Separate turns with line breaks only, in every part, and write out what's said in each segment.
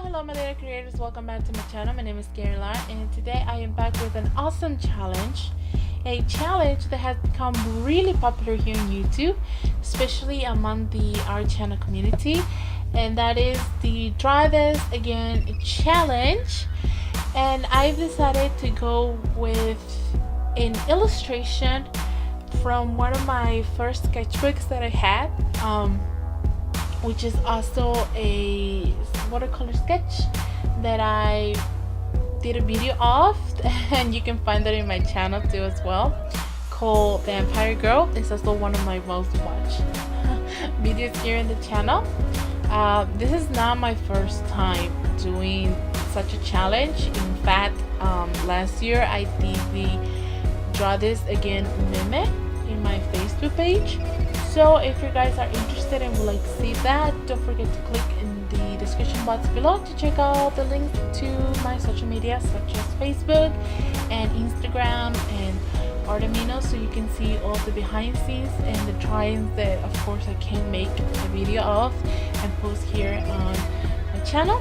Hello my little creators, welcome back to my channel. My name is Caroline and today I am back with an awesome challenge. A challenge that has become really popular here on YouTube, especially among the art channel community, and that is the Draw This Again challenge. And I've decided to go with an illustration from one of my first sketchbooks that I had, which is also a watercolor sketch that I did a video of, and you can find that in my channel too as well, called Vampire Girl. It's also one of my most watched videos here in the channel. This is not my first time doing such a challenge. In fact, last year I did the Draw This Again meme in my Facebook page. So if you guys are interested and would like to see that, don't forget to click in the description box below to check out the links to my social media such as Facebook and Instagram and AMINO, so you can see all the behind scenes and the drawings that of course I can make a video of and post here on my channel.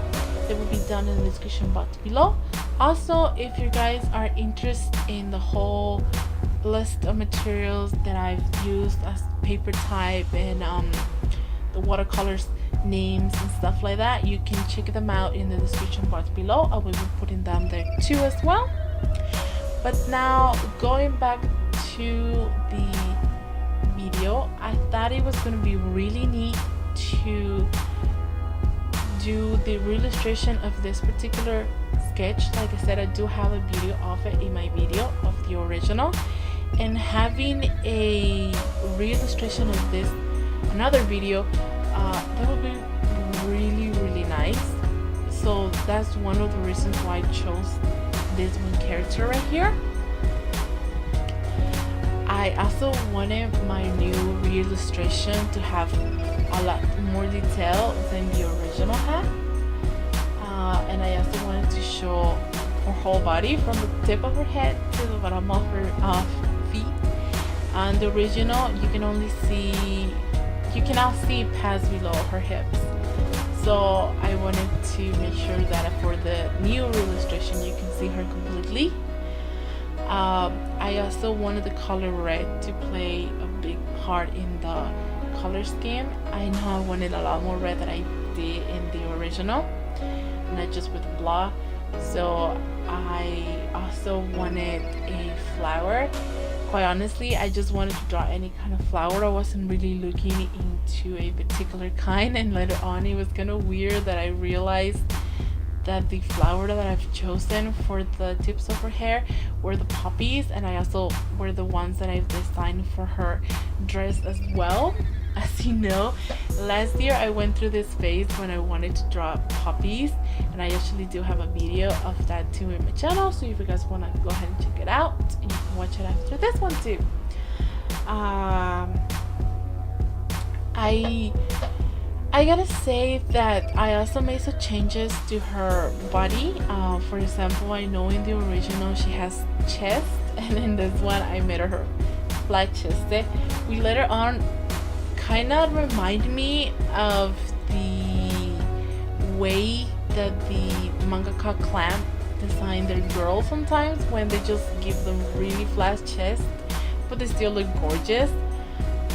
That will be done in the description box below. Also, if you guys are interested in the whole list of materials that I've used as paper type and the watercolors names and stuff like that, you can check them out in the description box below. I will be putting them there too as well. But now going back to the video, I thought it was going to be really neat to do the illustration of this particular sketch. Like I said, I do have a video of it in my video of the original, and having a re-illustration of this, another video, that would be really nice. So that's one of the reasons why I chose this one character right here. I also wanted my new re-illustration to have a lot more detail than the original had, and I also wanted to show her whole body from the tip of her head to the bottom of her feet. And the original, you cannot see past below her hips. So I wanted to make sure that for the new illustration you can see her completely. I also wanted the color red to play a big part in the color scheme. I know I wanted a lot more red than I did in the original, not just with blah. So I also wanted a flower. Quite honestly, I just wanted to draw any kind of flower. I wasn't really looking into a particular kind, and later on it was kind of weird that I realized that the flower that I've chosen for the tips of her hair were the poppies, and I also were the ones that I've designed for her dress as well. As you know, last year I went through this phase when I wanted to draw poppies, and I actually do have a video of that too in my channel, so if you guys want to go ahead and check it out, you can watch it after this one too. I gotta say that I also made some changes to her body. For example, I know in the original she has chest, and in this one I made her flat chested. We later on kind of remind me of the way that the mangaka clamp design their girls sometimes, when they just give them really flat chest but they still look gorgeous.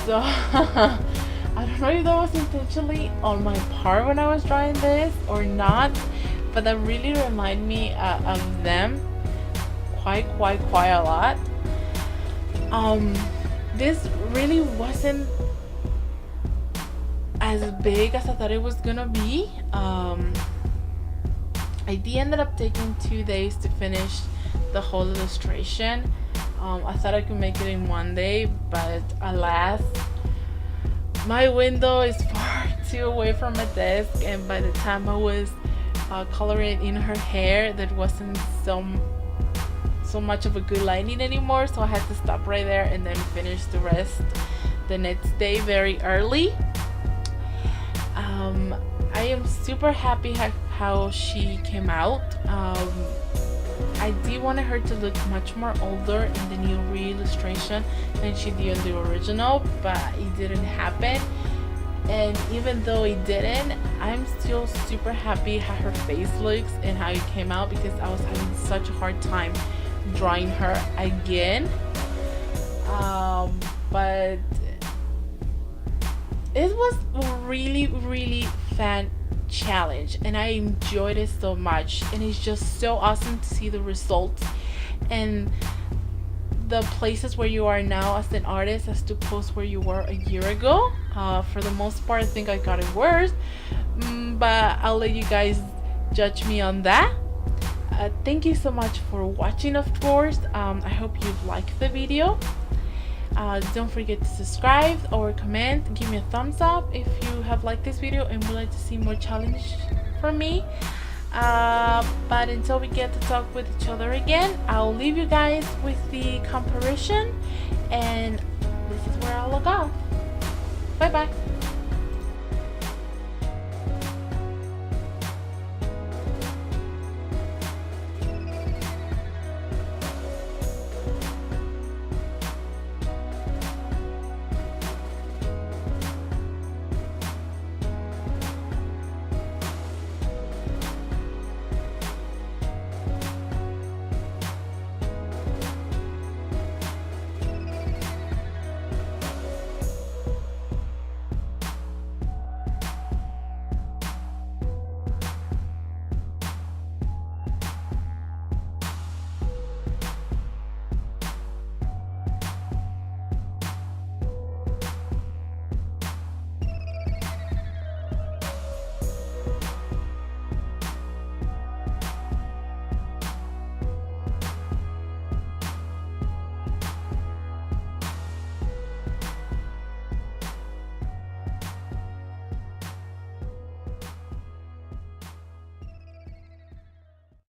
So I don't know if that was intentionally on my part when I was drawing this or not, but that really reminded me of them quite a lot. This really wasn't as big as I thought it was gonna be. I did ended up taking 2 days to finish the whole illustration. I thought I could make it in 1 day, but alas, my window is far too away from my desk, and by the time I was coloring in her hair, there wasn't so much of a good lighting anymore, so I had to stop right there and then finish the rest the next day very early. I am super happy how she came out. I did want her to look much more older in the new re-illustration than she did in the original, but it didn't happen. and even though it didn't, I'm still super happy how her face looks and how it came out, because I was having such a hard time drawing her again. But it was a really fun challenge, and I enjoyed it so much, and it's just so awesome to see the results and the places where you are now as an artist as to post where you were a year ago. For the most part, I think I got it worse, but I'll let you guys judge me on that. Thank you so much for watching, of course. I hope you liked the video. Don't forget to subscribe or comment, give me a thumbs up if you have liked this video and would like to see more challenge from me. But until we get to talk with each other again, I'll leave you guys with the comparison, and this is where I'll log off. Bye bye.